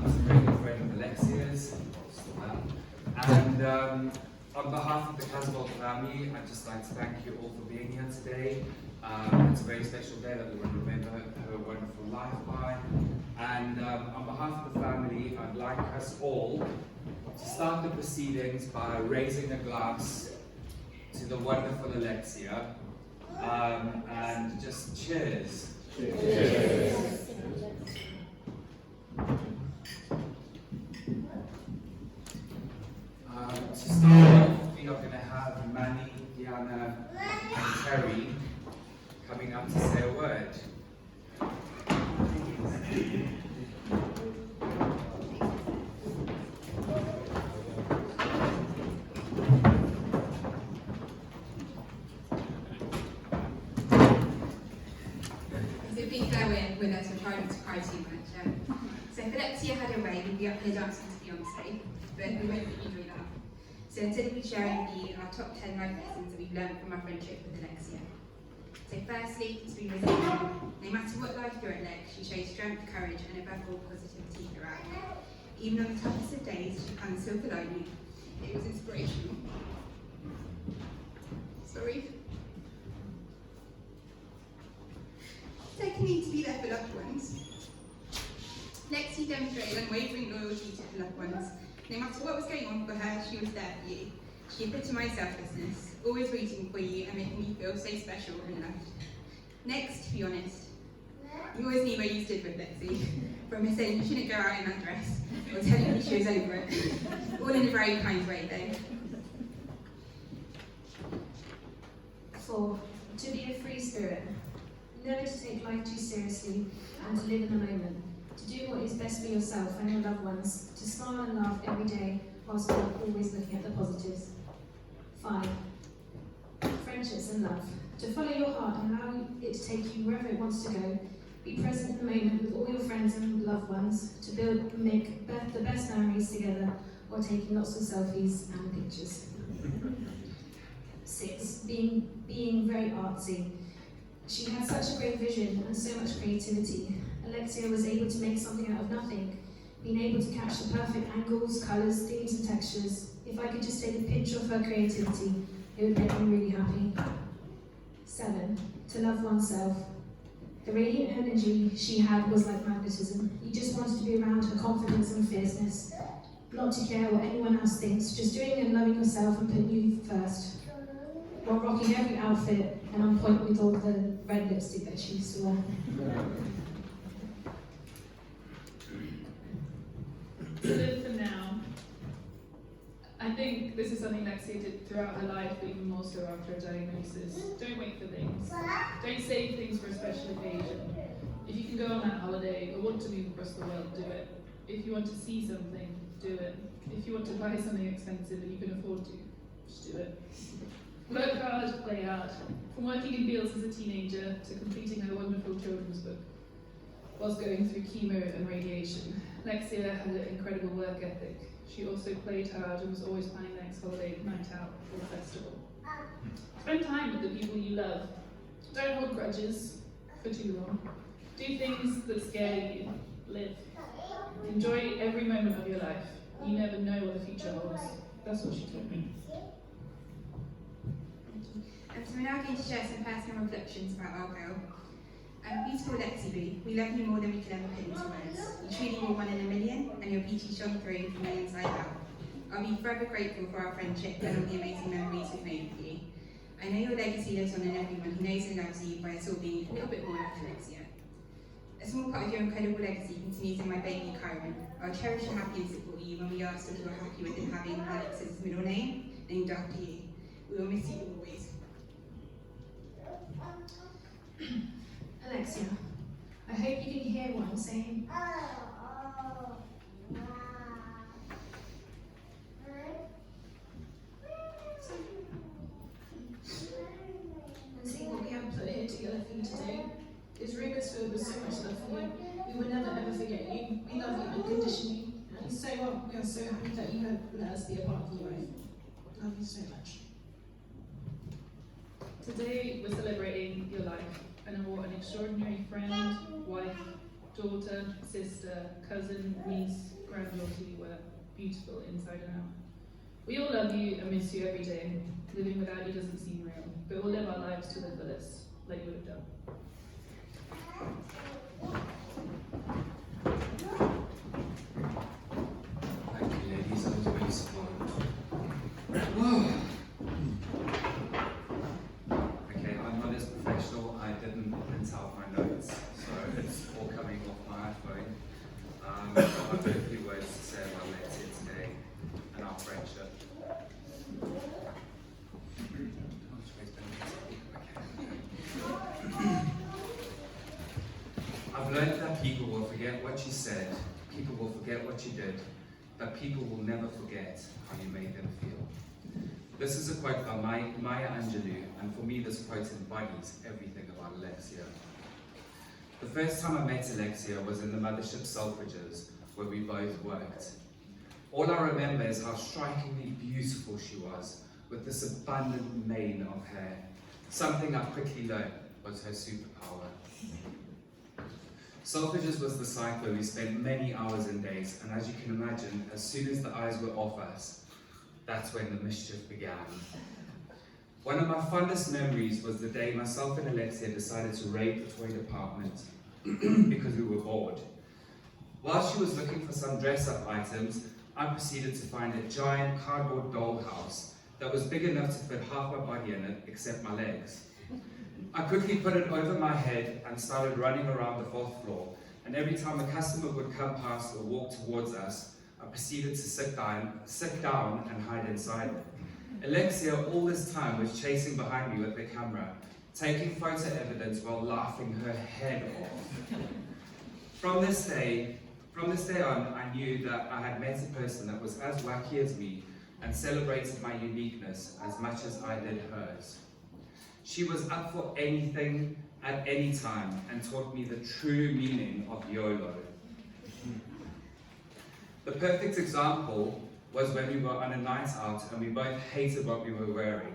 He's a very good friend of Alexia's, and on behalf of the Casbolt family, I'd just like to thank you all for being here today. It's a very special day that we want to remember her wonderful life by. And on behalf of the family, I'd like us all to start the proceedings by raising a glass to the wonderful Alexia, and just cheers. Cheers. To start off, we are going to have Manny, Diana, and Terry coming up to say a word. With us, we're trying not to cry too much. So if Alexia had her way, we'd be up here dancing to Beyonce, but we won't let you do that. So instead we'll be sharing with you our top 10 life lessons that we've learned from our friendship with Alexia. So firstly, to be resilient. No matter what life threw at Lex, she showed strength, courage, and above all, positivity throughout. Even on the toughest of days, she found the silver lining. It was inspirational. Sorry. Secondly, to be there for loved ones. Lexi demonstrated unwavering loyalty to her loved ones. No matter what was going on for her, she was there for you. She epitomised selflessness, always rooting for you and making you feel so special and loved. Next, to be honest, you always knew where you stood with Lexi. From her saying you shouldn't go out in that dress, or telling you she was over it. All in a very kind way, though. 4. To be a free spirit. Never to take life too seriously and to live in the moment. To do what is best for yourself and your loved ones. To smile and laugh every day whilst always looking at the positives. 5. Friendships and love. To follow your heart and allow it to take you wherever it wants to go. Be present in the moment with all your friends and loved ones. To build and make the best memories together while taking lots of selfies and pictures. 6. Being very artsy. She had such a great vision and so much creativity. Alexia was able to make something out of nothing, being able to catch the perfect angles, colours, themes and textures. If I could just take a pinch of her creativity, it would make me really happy. 7. To love oneself. The radiant energy she had was like magnetism. You just wanted to be around her confidence and fierceness. Not to care what anyone else thinks, just doing and loving yourself and putting you first. While rocking every outfit and on point with all the red lipstick that she used to wear. To live for now. I think this is something Alexia did throughout her life, but even more so after her diagnosis. Don't wait for things. Don't save things for a special occasion. If you can go on that holiday or want to move across the world, do it. If you want to see something, do it. If you want to buy something expensive that you can afford to, just do it. Work hard, play hard. From working in fields as a teenager to completing her wonderful children's book, whilst going through chemo and radiation, Alexia had an incredible work ethic. She also played hard and was always planning the next holiday, night out, or festival. Spend time with the people you love. Don't hold grudges for too long. Do things that scare you. Live. Enjoy every moment of your life. You never know what the future holds. That's what she told me. So we're now going to share some personal reflections about our girl. Beautiful Lexi Boo, we love you more than we could ever put into words. You truly were one in a million, and your beauty shone through from the inside out. I'll be forever grateful for our friendship and all the amazing memories we've made with you. I know your legacy lives on in everyone who knows and loves you by us all being a little bit more like Alexia. A small part of your incredible legacy continues in my baby Kyron. I'll cherish your happiness for you when we asked if you were happy with him having Alex's middle name named after you. We will miss you always. Alexia, I hope you can hear what I'm saying. And see what we have put here together for you today. This room is filled with so much love for you. We will never ever forget you. We love you unconditionally. And so we are so happy that you have let us be a part of your life. Love you so much. Today we're celebrating your life and what an extraordinary friend, wife, daughter, sister, cousin, niece, granddaughter you were, beautiful inside and out. We all love you and miss you every day. Living without you doesn't seem real, but we'll live our lives to the fullest, like you would have done. Thank you, ladies. That was really supportive. Okay, I'm not as professional. I didn't print out my notes, so it's all coming off my iPhone. I've got a few words to say about Alexia today and our friendship. I've learned that people will forget what you said, people will forget what you did, but people will never forget how you made them feel. This is a quote by Maya Angelou, and for me this quote embodies everything about Alexia. The first time I met Alexia was in the mothership Selfridges, where we both worked. All I remember is how strikingly beautiful she was, with this abundant mane of hair. Something I quickly learned was her superpower. Selfridges was the site where we spent many hours and days, and as you can imagine, as soon as the eyes were off us, that's when the mischief began. One of my fondest memories was the day myself and Alexia decided to raid the toy department because we were bored. While she was looking for some dress-up items, I proceeded to find a giant cardboard dollhouse that was big enough to fit half my body in it, except my legs. I quickly put it over my head and started running around the 4th floor, and every time a customer would come past or walk towards us, I proceeded to sit down and hide inside it. Alexia all this time was chasing behind me with the camera, taking photo evidence while laughing her head off. From this day on, I knew that I had met a person that was as wacky as me and celebrated my uniqueness as much as I did hers. She was up for anything at any time and taught me the true meaning of YOLO. The perfect example was when we were on a night out and we both hated what we were wearing.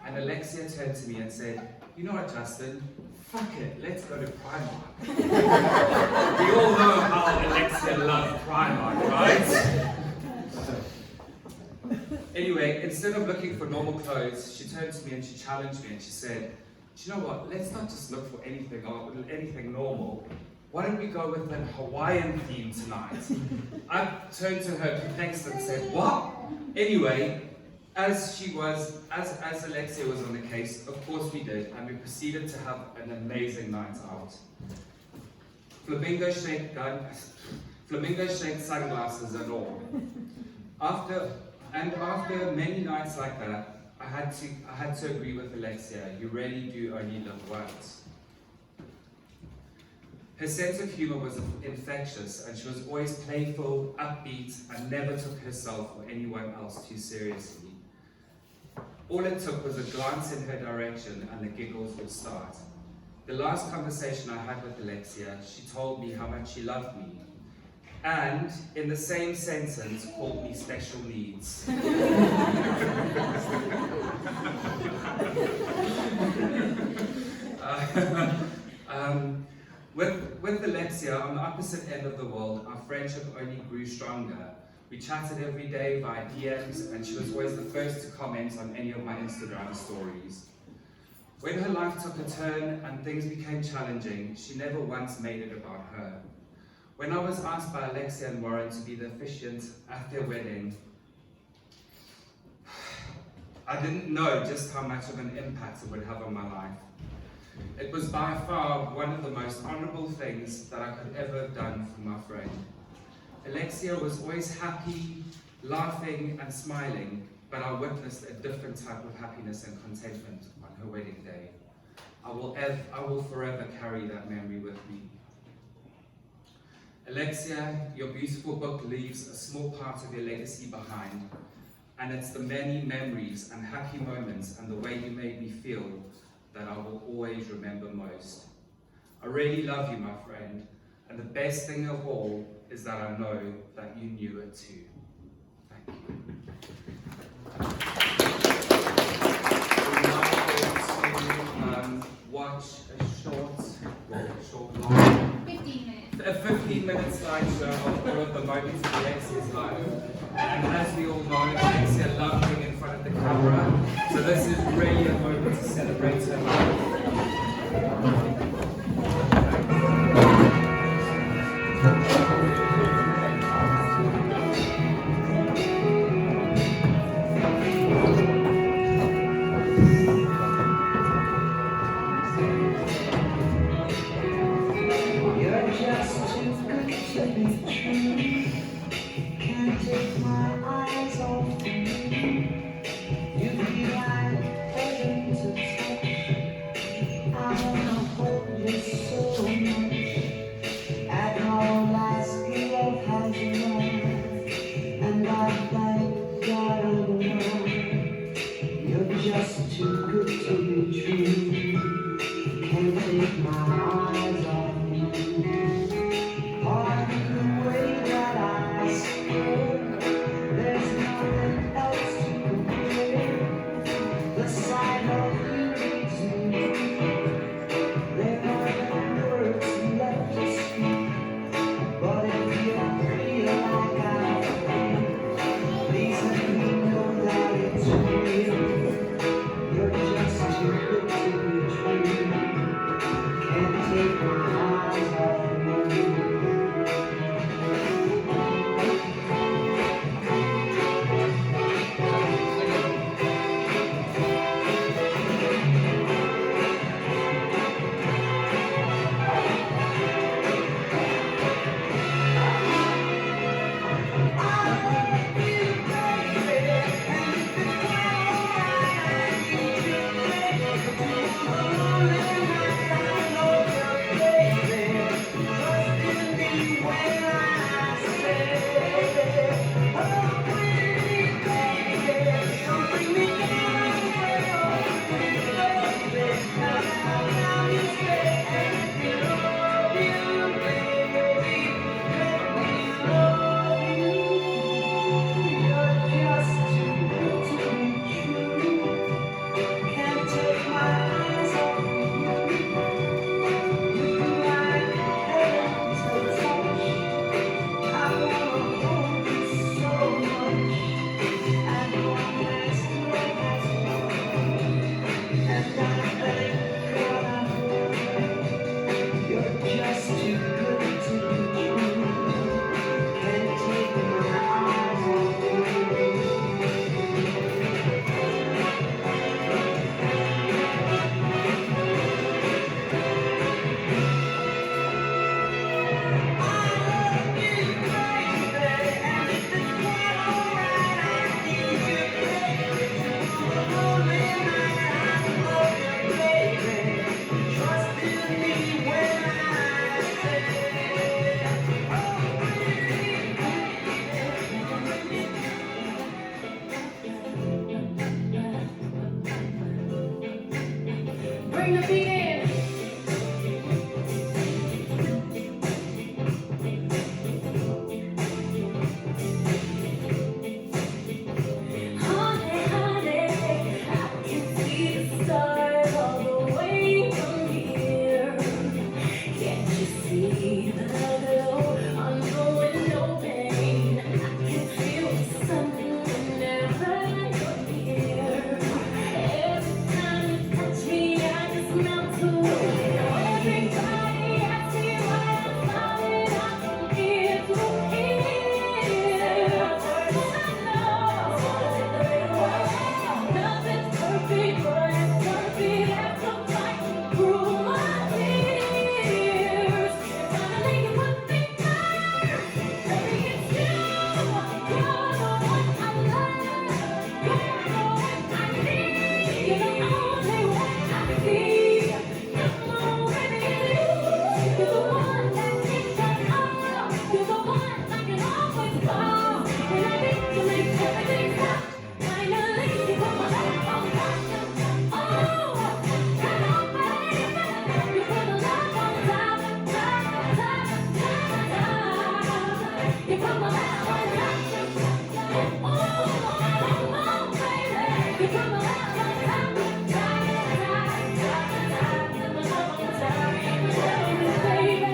And Alexia turned to me and said, "You know what, Justin? Fuck it, let's go to Primark." We all know how Alexia loved Primark, right? Anyway, instead of looking for normal clothes, she turned to me and she challenged me and she said, "Do you know what, let's not just look for anything normal. Why don't we go with an Hawaiian theme tonight?" I turned to her perplexed and said, "What?" Anyway, as Alexia was on the case, of course we did, and we proceeded to have an amazing night out. Flamingo shaped sunglasses and all. After many nights like that, I had to agree with Alexia. You really do only live once. Her sense of humor was infectious, and she was always playful, upbeat, and never took herself or anyone else too seriously. All it took was a glance in her direction and the giggles would start. The last conversation I had with Alexia, she told me how much she loved me, and in the same sentence called me special needs. With Alexia, on the opposite end of the world, our friendship only grew stronger. We chatted every day via DMs, and she was always the first to comment on any of my Instagram stories. When her life took a turn and things became challenging, she never once made it about her. When I was asked by Alexia and Warren to be the officiant at their wedding, I didn't know just how much of an impact it would have on my life. It was by far one of the most honourable things that I could ever have done for my friend. Alexia was always happy, laughing and smiling, but I witnessed a different type of happiness and contentment on her wedding day. I will forever carry that memory with me. Alexia, your beautiful book leaves a small part of your legacy behind, and it's the many memories and happy moments and the way you made me feel that I will always remember most. I really love you, my friend, and the best thing of all is that I know that you knew it too. Thank you. We're now going to watch a short, long, 15 minutes. a 15-minute slideshow of all of the moments of Alexia's life. And as we all know, Alexia loved being in front of the camera, so this is really a moment to celebrate her life. Bring the beat in. Honey, honey, I can see the stars all the way from here. Can't you see the glow on the window pane? I can feel something whenever you're here. Every time you touch me, I just melt away. Everybody asks me why I'm falling out from ear to ear. Nothing's perfect, but it's perfect after fighting through my tears. Finally, one thing matters. Baby, it's you. You're the one I love. You're the one I need. You're the only one I see. Come on, baby, it's you. You're the one that takes us all. You're the one I can always call. When I need to make everything stop. Finally, you put my love on top. Oh, come on, baby. You put the love on top, top, top, top, top. You put my love on top. Oh, come on, baby. You put my love on top, top, top, top, top. My love on top, baby.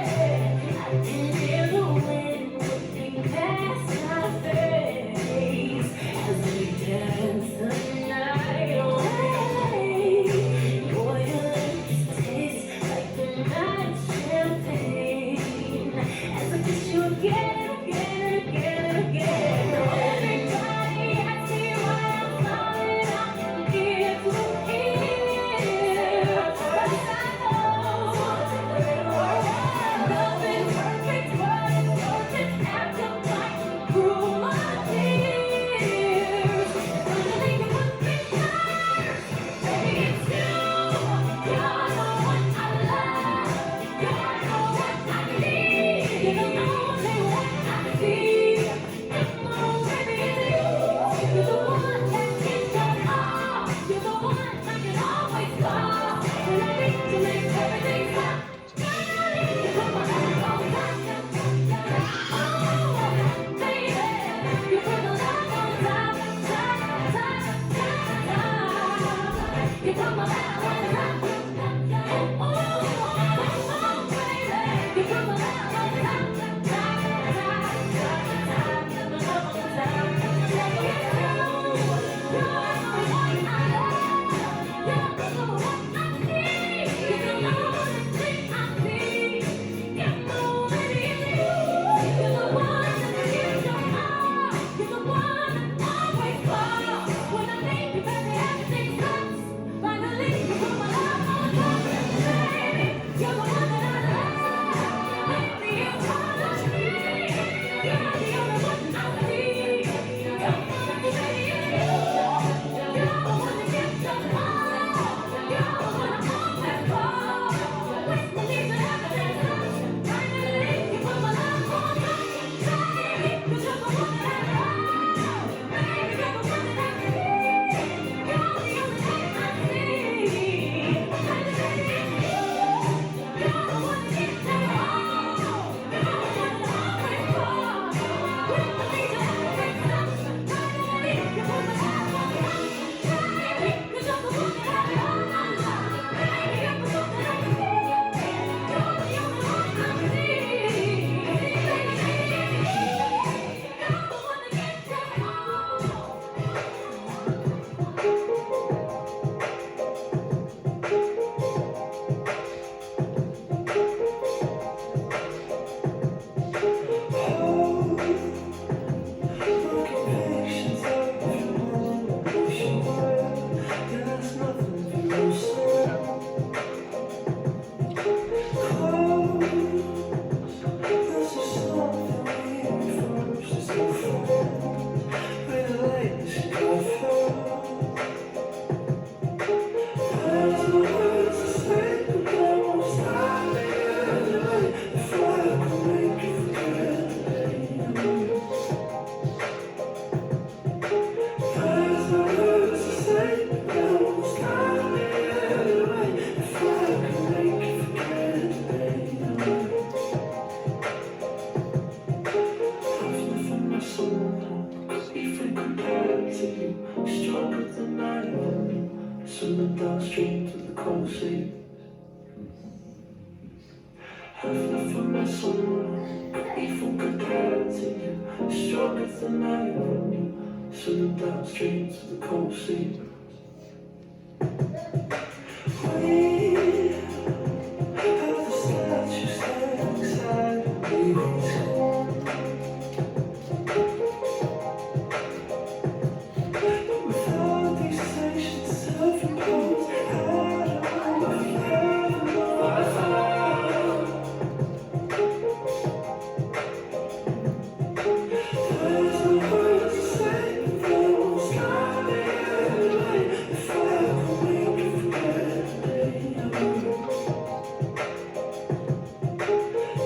nothing compared to you. Stronger than I ever knew. Swimming downstream to the cold sea. Have nothing mess on could even compare to you. Stronger than I ever knew. Swimming downstream to the cold sea. We have the statue standing beside me. Without these stations self-imposed, there's no words to say, there won't stop me anyway. If I ever make you forget the name.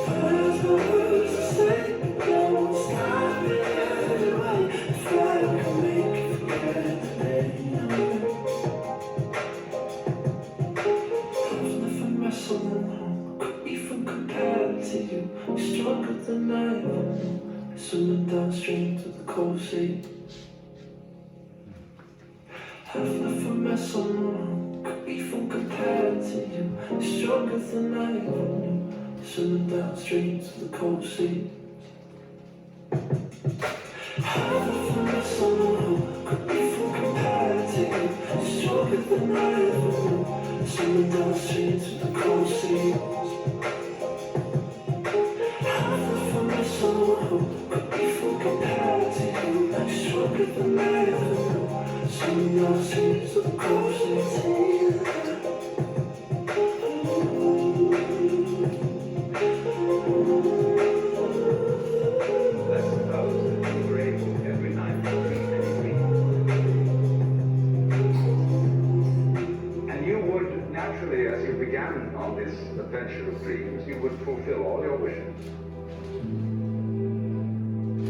There's no words to say, there won't stop me anyway. If I ever make you forget the name. Have nothing wrestling could even compare to you. Stronger than I ever knew. Swimming downstream to the cold sea. Have nothing wrestling could even compare to you. Stronger than I ever knew. Swimming downstream to the cold sea. Have nothing wrestling could even compare to you. Stronger than I ever knew. Swimming downstream to the cold sea. Have nothing wrestling could even compare to you. Stronger than I ever knew. Swimming downstream to the cold sea. Let's suppose that you were able every night to dream any dream. And you would naturally, as you began on this adventure of dreams, you would fulfill all your wishes.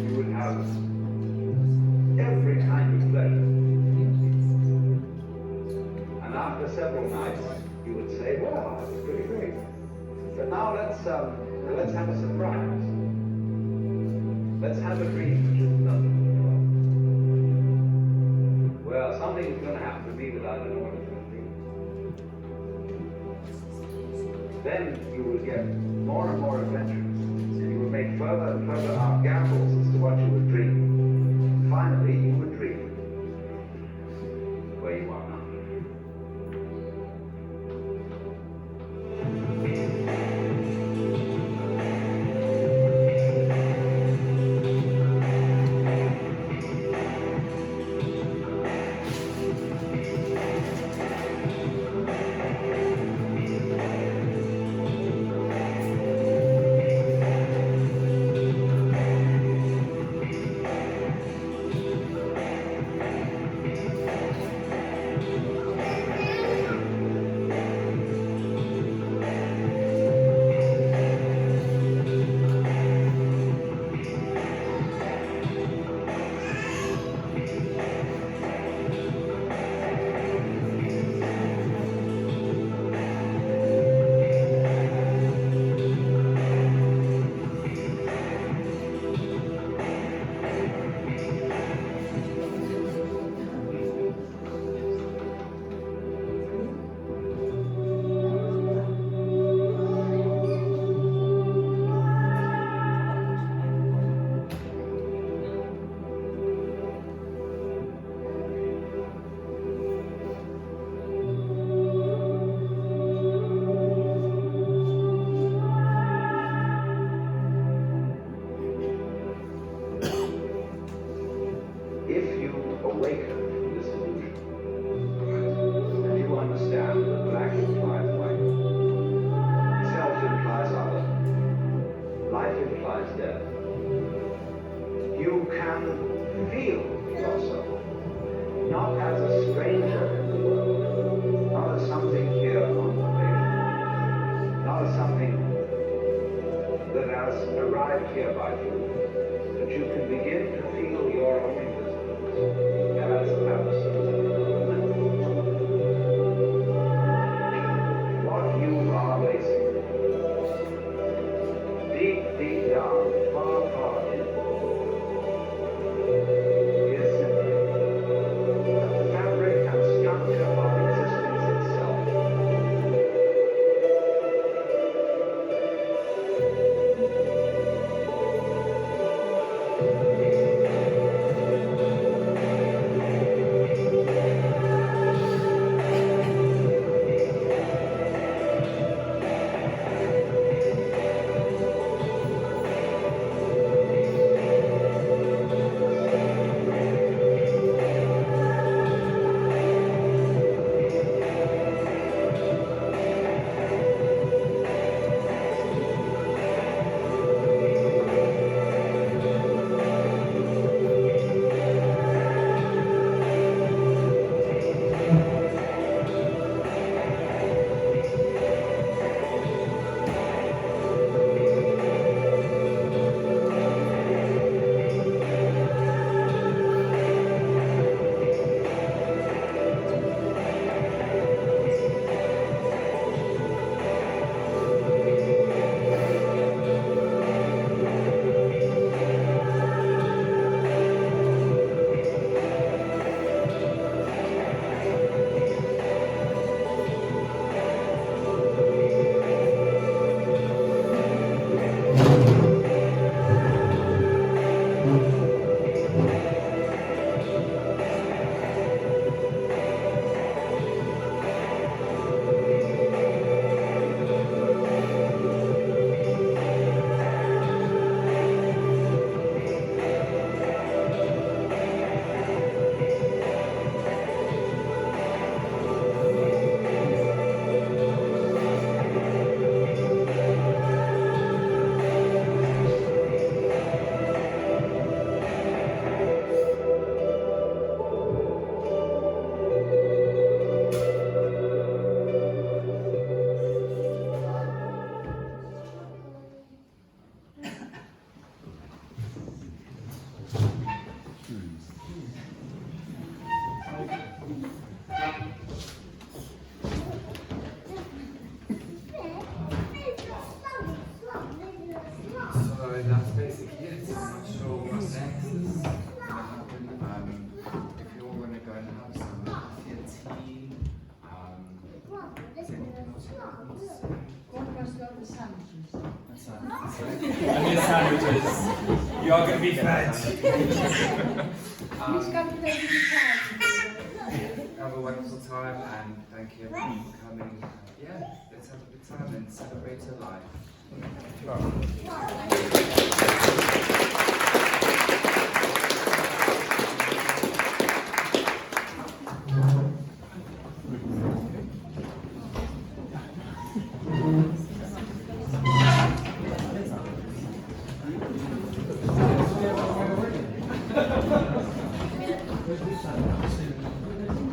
You would have every kind of pleasure. And after several nights, you would say, well, that's pretty great. But now let's have a surprise. Let's have a dream which is nothing. Well, something's going to happen to me that I don't know what it's going to be. Then you would get more and more adventures, and you would make further and further out gambles as to what you would dream. Finally, you would dream where you are now. Deep down, far, far in, is not sure what's next is gonna happen. If you all wanna go and have some coffee and tea, is there anything else you want to say? That's right. And your sandwiches. You are going to be fed. Have a wonderful time and thank you everyone for coming. Yeah, let's have a good time and celebrate your life.